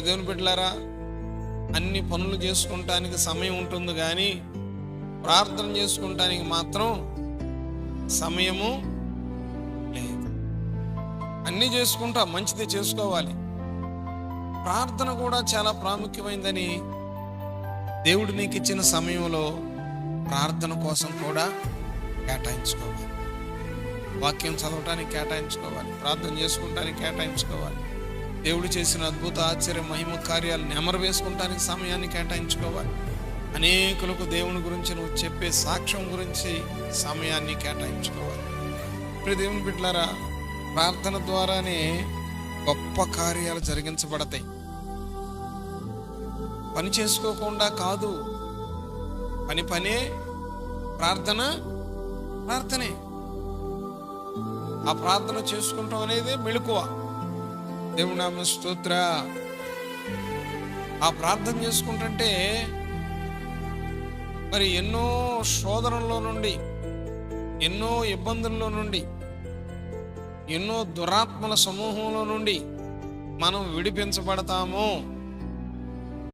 దేవుని బిడ్డలారా, అన్ని పనులు చేసుకుంటానికి సమయం ఉంటుంది, కానీ ప్రార్థన చేసుకుంటానికి మాత్రం సమయము లేదు. అన్నీ చేసుకుంటా, మంచిది చేసుకోవాలి. ప్రార్థన కూడా చాలా ప్రాముఖ్యమైందని దేవుడు నీకు ఇచ్చిన సమయంలో ప్రార్థన కోసం కూడా కేటాయించుకోవాలి. వాక్యం చదవటానికి కేటాయించుకోవాలి, ప్రార్థన చేసుకుంటానికి కేటాయించుకోవాలి, దేవుడు చేసిన అద్భుత ఆశ్చర్య మహిమ కార్యాలు నెమరు వేసుకుంటానికి సమయాన్ని కేటాయించుకోవాలి. అనేకులకు దేవుని గురించి నువ్వు చెప్పే సాక్ష్యం గురించి సమయాన్ని కేటాయించుకోవాలి. ఇప్పుడు దేవుని బిడ్డలారా, ప్రార్థన ద్వారానే గొప్ప కార్యాలు జరిగించబడతాయి. పని చేసుకోకుండా కాదు, పనే ప్రార్థనే. ఆ ప్రార్థన చేసుకుంటాం అనేది మెళుకువ. దేవుని నామ స్తోత్ర. ఆ ప్రార్థన చేసుకుంటుంటే మరి ఎన్నో శోధనల్లో నుండి, ఎన్నో ఇబ్బందుల్లో నుండి, ఎన్నో దురాత్మల సమూహంలో నుండి మనం విడిపించబడతాము